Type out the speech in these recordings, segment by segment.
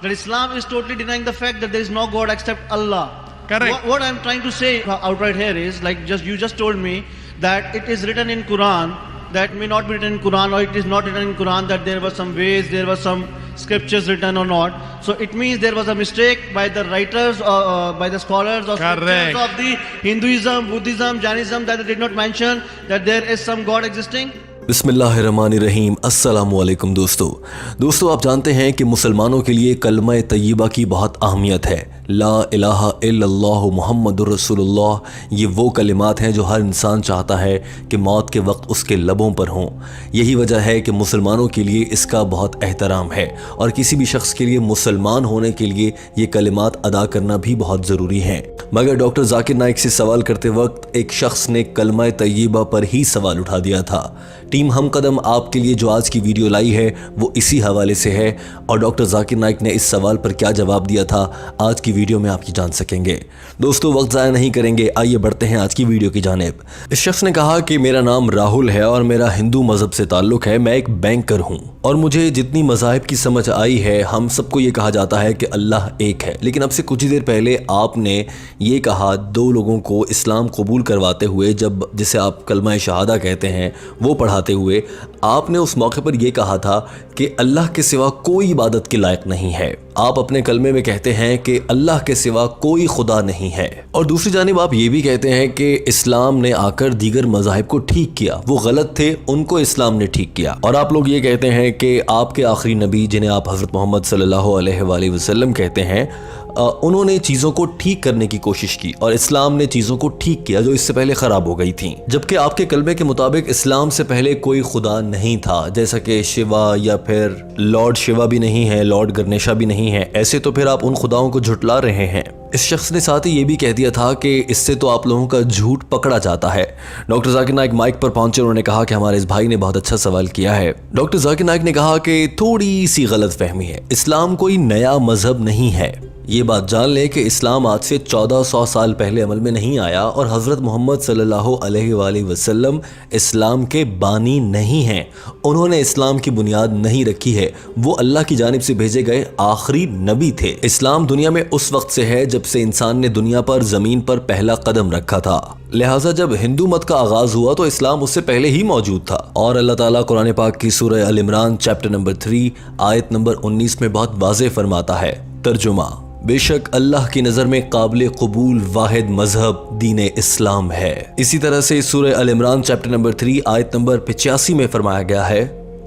That Islam is totally denying the fact that there is no God except Allah. Correct. What I'm trying to say outright here is, like, you just told me that it is written in Quran, that may not be written in Quran, or it is not written in Quran, that there were some ways, there were some scriptures written or not. So it means there was a mistake by the writers or by the scholars or scriptures of the Hinduism, Buddhism, Jainism, that they did not mention that there is some God existing. बिस्मिल्लाहिर्रहमानिर्रहीम। अस्सलामुअलैकुम दोस्तों आप जानते हैं कि मुसलमानों के लिए कलमा तय्यबा की बहुत अहमियत है। ला इलाहा इल्लल्लाहु मुहम्मदुर रसूलुल्लाह, ये वो कलिमात हैं जो हर इंसान चाहता है कि मौत के वक्त उसके लबों पर हों। यही वजह है कि मुसलमानों के लिए इसका बहुत एहतराम है और किसी भी शख्स के लिए मुसलमान होने के लिए ये कलिमात अदा करना भी बहुत ज़रूरी है। मगर डॉक्टर जाकिर नाइक से सवाल करते वक्त एक शख्स ने कलमा तय्यबा पर ही सवाल उठा दिया था। टीम हम कदम आपके लिए जो आज की वीडियो लाई है वो इसी हवाले से है, और डॉक्टर जाकिर नाइक ने इस सवाल पर क्या जवाब दिया था आज की वीडियो में आप ये जान सकेंगे। दोस्तों वक्त ज़ाया नहीं करेंगे, आइए बढ़ते हैं आज की वीडियो की जानिब। इस शख्स ने कहा कि मेरा नाम राहुल है और मेरा हिंदू मज़हब से ताल्लुक़ है। मैं एक बैंकर हूँ और मुझे जितनी मज़ाहिब की समझ आई है हम सबको ये कहा जाता है कि अल्लाह एक है। लेकिन अब से कुछ ही देर पहले आपने ये कहा दो लोगों को इस्लाम कबूल करवाते हुए, जब जिसे आप कलमा शहादा कहते हैं वो पढ़ाते हुए, आपने उस मौके पर यह कहा था कि अल्लाह के सिवा कोई इबादत के लायक नहीं है। आप अपने कलमे में कहते हैं कि अल्लाह के सिवा कोई खुदा नहीं है, और दूसरी जानिब आप ये भी कहते हैं कि इस्लाम ने आकर दीगर मज़ाहिब को ठीक किया, वो गलत थे उनको इस्लाम ने ठीक किया। और आप लोग ये कहते हैं कि आपके आखिरी नबी जिन्हें आप हज़रत मोहम्मद सल्लल्लाहु अलैहि वसल्लम कहते हैं, उन्होंने चीज़ों को ठीक करने की कोशिश की और इस्लाम ने चीज़ों को ठीक किया जो इससे पहले ख़राब हो गई थी। जबकि आपके कलमे के मुताबिक इस्लाम से पहले कोई खुदा नहीं था, जैसा कि शिवा या फिर लॉर्ड शिवा भी नहीं है, लॉर्ड गणेशा भी नहीं है। ऐसे तो फिर आप उन खुदाओं को झुटला रहे हैं। इस शख्स ने साथ ही ये भी कह दिया था कि इससे तो आप लोगों का झूठ पकड़ा जाता है। डॉक्टर जाकिर नाइक माइक पर पहुंचे, उन्होंने कहा कि हमारे इस भाई ने बहुत अच्छा सवाल किया है। डॉक्टर जाकिर नाइक ने कहा कि थोड़ी सी गलत फहमी है, इस्लाम कोई नया मजहब नहीं है। ये बात जान लें कि इस्लाम आज से 1400 साल पहले अमल में नहीं आया और हज़रत मोहम्मद सल्लल्लाहु अलैहि वसल्लम इस्लाम के बानी नहीं हैं। उन्होंने इस्लाम की बुनियाद नहीं रखी है, वो अल्लाह की जानिब से भेजे गए आखिरी नबी थे। इस्लाम दुनिया में उस वक्त से है जब से इंसान ने दुनिया पर ज़मीन पर पहला कदम रखा था। लिहाजा जब हिंदू मत का आगाज़ हुआ तो इस्लाम उससे पहले ही मौजूद था। और अल्लाह ताला कुरान पाक की सूरह अल इमरान चैप्टर नंबर 3 आयत नंबर 19 में बहुत वाज़ेह फरमाता है, तर्जुमा, बेशक अल्लाह की नज़र में काबिल कबूल वाहिद मजहब दीन इस्लाम है। इसी तरह से सूरह अल इमरान चैप्टर नंबर 3 आयत नंबर 85 में फरमाया गया है,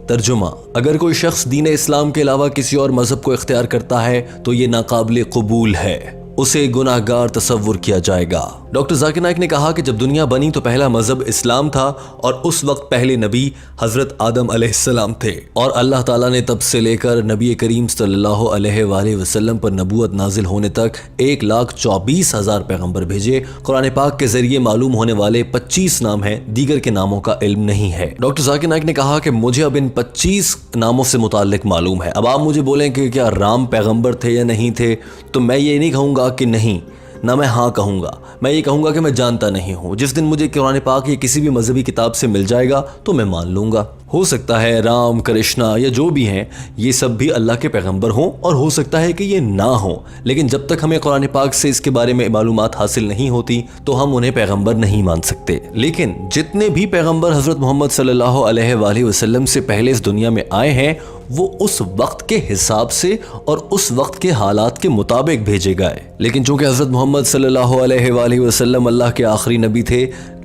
तर्जुमा, अगर कोई शख्स दीन इस्लाम के अलावा किसी और मजहब को इख्तियार करता है तो ये नाकाबिल कबूल है, उसे गुनाहगार तसव्वुर किया जाएगा। डॉक्टर जाकिर नाइक ने कहा कि जब दुनिया बनी तो पहला मजहब इस्लाम था और उस वक्त पहले नबी हज़रत आदम अलैहिस्सलाम थे, और अल्लाह ताला ने तब से लेकर नबी करीम सल्लल्लाहु अलैहि वसल्लम पर नबूवत नाजिल होने तक 1,24,000 पैगंबर भेजे। कुरान पाक के जरिए मालूम होने वाले 25 नाम हैं, दीगर के नामों का इल्म नहीं है। डॉक्टर जाकिर नाइक ने कहा कि मुझे अब इन 25 नामों से मुताल्लिक मालूम है। अब आप मुझे बोलें कि क्या राम पैगंबर थे या नहीं थे, तो मैं ये नहीं कहूँगा कि नहीं, ना मैं हाँ कहूँगा, मैं ये कहूँगा कि मैं जानता नहीं हूँ। जिस दिन मुझे कुरान पाक या किसी भी मजहबी किताब से मिल जाएगा तो मैं मान लूँगा। हो सकता है राम, कृष्णा या जो भी हैं ये सब भी अल्लाह के पैगंबर हों, और हो सकता है कि ये ना हों, लेकिन जब तक हमें कुरान पाक से इसके बारे में मालूमात हासिल नहीं होती तो हम उन्हें पैगंबर नहीं मान सकते। लेकिन जितने भी पैगंबर हज़रत मोहम्मद सल्लल्लाहु अलैहि वसल्लम से पहले इस दुनिया में आए हैं वो उस वक्त के हिसाब से और उस वक्त के हालात के मुताबिक भेजे गए। लेकिन चूंकि हज़रत मोहम्मद सल्लल्लाहु अलैहि वसल्लम अल्लाह के आखिरी नबी थे,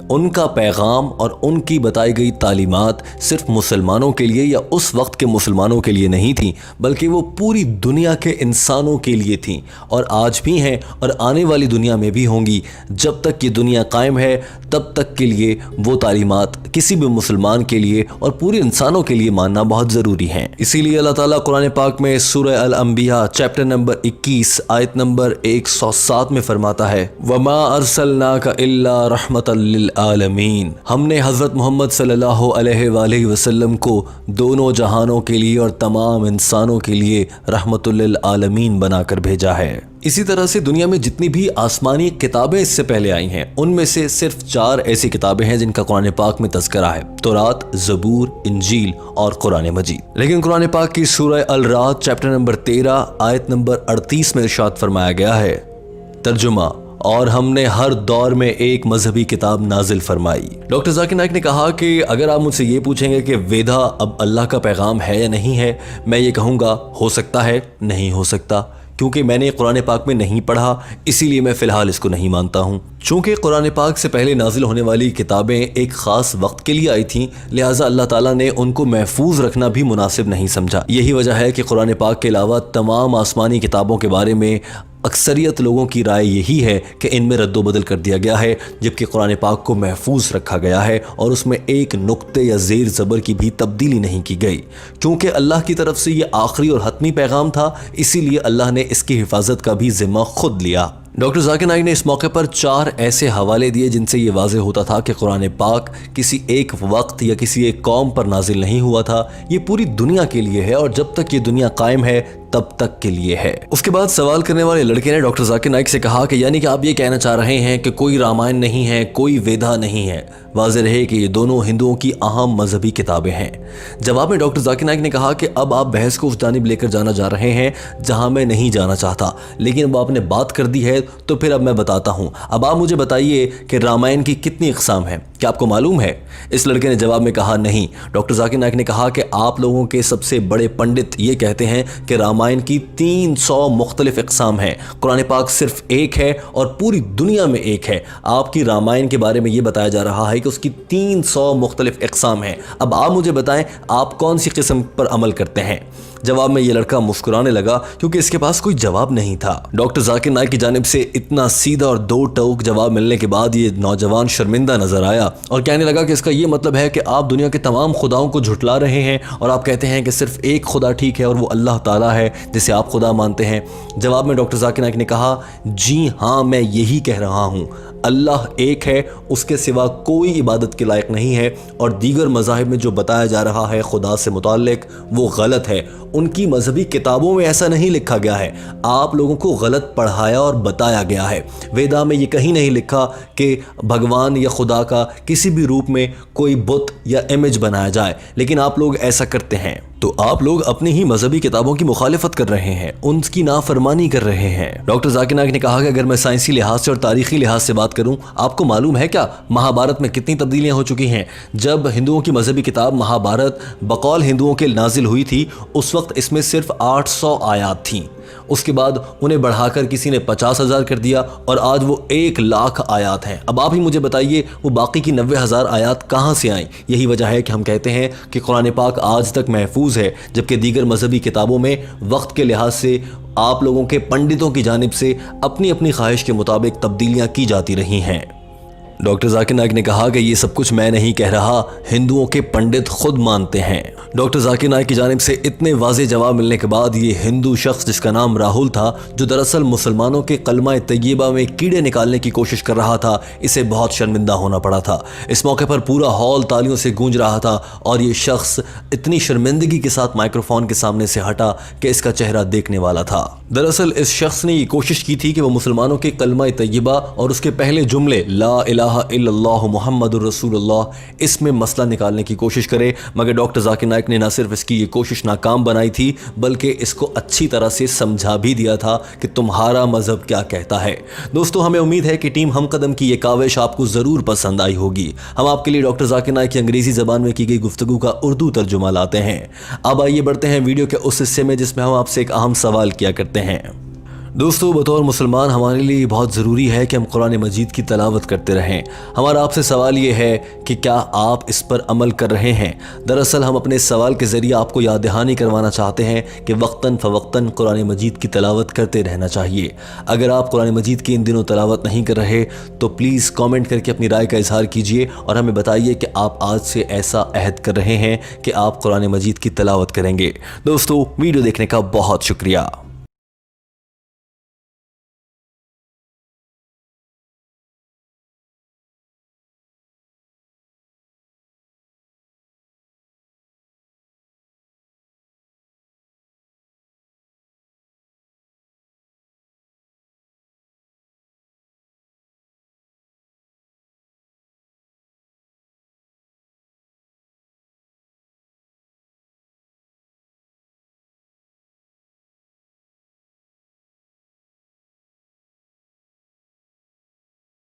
उनका पैगाम और उनकी बताई गई तालीमात सिर्फ मुसलमानों के लिए या उस वक्त के मुसलमानों के लिए नहीं थी, बल्कि वो पूरी दुनिया के इंसानों के लिए थी, और आज भी हैं और आने वाली दुनिया में भी होंगी। जब तक ये दुनिया कायम है तब तक के लिए वो तालीमात किसी भी मुसलमान के लिए और पूरे इंसानों के लिए मानना बहुत ज़रूरी है। इसीलिए अल्लाह ताला कुरान पाक में सूरह अल अंबिया चैप्टर नंबर 21 आयत नंबर 107 में फरमाता है, वमा अरसलनाका इल्ला रहमतल लिल आलमीन। हमने हज़रत मोहम्मद सल्लल्लाहु अलैहि वसल्लम को दोनों जहानों के लिए और तमाम इंसानों के लिए रहमतुल लिल आलमीन बनाकर भेजा है। इसी तरह से दुनिया में जितनी भी आसमानी किताबें इससे पहले आई हैं, उनमें से सिर्फ 4 ऐसी किताबें हैं जिनका कुरान पाक में तज़किरा है, तौरात, ज़बूर, इंजील और कुरान मजीद। लेकिन कुरान पाक की सूरह अल रात चैप्टर नंबर 13 आयत नंबर 38 में इरशाद फरमाया गया है, तर्जुमा, और हमने हर दौर में एक मजहबी किताब नाजिल फरमाई। डॉक्टर जाकिर नाइक ने कहा कि अगर आप मुझसे ये पूछेंगे कि वेदा अब अल्लाह का पैगाम है या नहीं है, मैं ये कहूँगा हो सकता है, नहीं हो सकता, क्योंकि मैंने कुरान पाक में नहीं पढ़ा, इसीलिए मैं फ़िलहाल इसको नहीं मानता हूँ। चूँकि कुरान पाक से पहले नाजिल होने वाली किताबें एक ख़ास वक्त के लिए आई थीं, लिहाजा अल्लाह ताला ने उनको महफूज रखना भी मुनासिब नहीं समझा। यही वजह है कि कुरान पाक के अलावा तमाम आसमानी किताबों के बारे में अक्सरियत लोगों की राय यही है कि इनमें रद्दो बदल कर दिया गया है, जबकि कुरान पाक को महफूज रखा गया है और उसमें एक नुक्ते या ज़ेर ज़बर की भी तब्दीली नहीं की गई। क्योंकि अल्लाह की तरफ से ये आखिरी और हतमी पैगाम था, इसीलिए अल्लाह ने इसकी हिफाजत का भी ज़िम्मा खुद लिया। डॉक्टर जाकिर नाइक ने इस मौके पर 4 ऐसे हवाले दिए जिनसे ये वाज़ेह होता था कि कुरान पाक किसी एक वक्त या किसी एक कौम पर नाजिल नहीं हुआ था, ये पूरी दुनिया के लिए है और जब तक ये दुनिया कायम है तब तक के लिए है। उसके बाद सवाल करने वाले लड़के ने डॉक्टर जाकिर नाइक से कहा कि यानी कि आप ये कहना चाह रहे हैं कि कोई रामायण नहीं है, कोई वेदा नहीं है। वाज़ेह रहे कि ये दोनों हिंदुओं की अहम मजहबी किताबें हैं। जवाब में डॉक्टर जाकिर नाइक ने कहा कि अब आप बहस को उस जानिब लेकर जाना जा रहे हैं जहां मैं नहीं जाना चाहता, लेकिन वो आपने बात कर दी है तो फिर अब मैं बताता हूं। अब आप मुझे बताइए कि रामायण की कितनी इक़साम है, क्या आपको मालूम है? इस लड़के ने जवाब में कहा नहीं। डॉक्टर जाकिर नाइक ने कहा कि आप लोगों के सबसे बड़े पंडित ये कहते हैं कि रामायण की 300 मुख्तलिफ इक़साम हैं, कुरान पाक सिर्फ एक है और पूरी दुनिया में एक है। आपकी रामायण के बारे में ये बताया जा रहा है कि उसकी 300 मुख्तलिफ इक़साम हैं। अब आप मुझे बताएं आप कौन सी किस्म पर अमल करते हैं? जवाब में ये लड़का मुस्कुराने लगा क्योंकि इसके पास कोई जवाब नहीं था। डॉक्टर जाकिर नाइक की जानिब से इतना सीधा और दो टोक जवाब मिलने के बाद ये नौजवान शर्मिंदा नजर आया और कहने लगा कि इसका ये मतलब है कि आप दुनिया के तमाम खुदाओं को झुटला रहे हैं और आप कहते हैं कि सिर्फ एक खुदा ठीक है और वो अल्लाह ताला है जिसे आप खुदा मानते हैं। जवाब में डॉक्टर जाकिर नाइक ने कहा, जी हाँ, मैं यही कह रहा हूँ, अल्लाह एक है, उसके सिवा कोई इबादत के लायक नहीं है और दीगर मज़ाहिब में जो बताया जा रहा है खुदा से मुताल्लिक वो गलत है। उनकी मजहबी किताबों में ऐसा नहीं लिखा गया है, आप लोगों को गलत पढ़ाया और बताया गया है। वेदा में ये कहीं नहीं लिखा कि भगवान या खुदा का किसी भी रूप में कोई बुत या इमेज बनाया जाए, लेकिन आप लोग ऐसा करते हैं। तो आप लोग अपनी ही मजहबी किताबों की मुखालिफत कर रहे हैं, उनकी नाफरमानी कर रहे हैं। डॉक्टर जाकिर नाइक ने कहा कि अगर मैं साइंसी लिहाज से और तारीखी लिहाज से बात करूं, आपको मालूम है क्या महाभारत में कितनी तब्दीलियां हो चुकी हैं? जब हिंदुओं की मजहबी किताब महाभारत बकौल हिंदुओं के नाजिल हुई थी, उस वक्त इसमें सिर्फ 800 आयात थीं। उसके बाद उन्हें बढ़ाकर किसी ने 50,000 कर दिया और आज वो 1,00,000 आयात हैं। अब आप ही मुझे बताइए वो बाकी की 90,000 आयात कहाँ से आईं? यही वजह है कि हम कहते हैं कि कुरान पाक आज तक महफूज है, जबकि दीगर मजहबी किताबों में वक्त के लिहाज से आप लोगों के पंडितों की जानिब से अपनी अपनी ख्वाहिश के मुताबिक तब्दीलियाँ की जाती रही हैं। डॉक्टर जाकिर नाइक ने कहा कि ये सब कुछ मैं नहीं कह रहा, हिंदुओं के पंडित खुद मानते हैं। डॉक्टर जाकिर नाइक की जानिब से इतने वाज़े जवाब मिलने के बाद ये हिंदू शख्स जिसका नाम राहुल था, जो दरअसल मुसलमानों के कलमा तय्यबा में कीड़े निकालने की कोशिश कर रहा था, इसे बहुत शर्मिंदा होना पड़ा था। इस मौके पर पूरा हॉल तालियों से गूंज रहा था और ये शख्स इतनी शर्मिंदगी के साथ माइक्रोफोन के सामने से हटा कि इसका चेहरा देखने वाला था। दरअसल इस शख्स ने ये कोशिश की थी कि वह मुसलमानों के कलमा तय्यबा और उसके पहले जुमले ला इलाहा इल्लल्लाहु मुहम्मदुर रसूलुल्लाह, इसमें मसला निकालने की कोशिश करे, मगर डॉक्टर जाकिर नाइक ने न सिर्फ इसकी ये कोशिश नाकाम बनाई थी बल्कि इसको अच्छी तरह से समझा भी दिया था कि तुम्हारा मजहब क्या कहता है। दोस्तों, हमें उम्मीद है कि टीम हम कदम की ये काविश आपको ज़रूर पसंद आई होगी। हम आपके लिए डॉक्टर जाकिर नाइक की अंग्रेज़ी ज़बान में की गई गुफ्तगू का उर्दू तर्जुमा लाते हैं। अब आइए बढ़ते हैं वीडियो के उस हिस्से में जिसमें हम आपसे एक अहम सवाल किया करते हैं। दोस्तों, बतौर मुसलमान हमारे लिए बहुत ज़रूरी है कि हम कुरान मजीद की तलावत करते रहें। हमारा आपसे सवाल ये है कि क्या आप इस पर अमल कर रहे हैं? दरअसल हम अपने सवाल के ज़रिए आपको याद दहानी करवाना चाहते हैं कि वक्तन फ़वक्तन कुरान मजीद की तलावत करते रहना चाहिए। अगर आप कुरान मजीद की इन दिनों तलावत नहीं कर रहे तो प्लीज़ कॉमेंट करके अपनी राय का इजहार कीजिए और हमें बताइए कि आप आज से ऐसा अहद कर रहे हैं कि आप कुरान मजीद की तलावत करेंगे। दोस्तों, वीडियो देखने का बहुत शुक्रिया।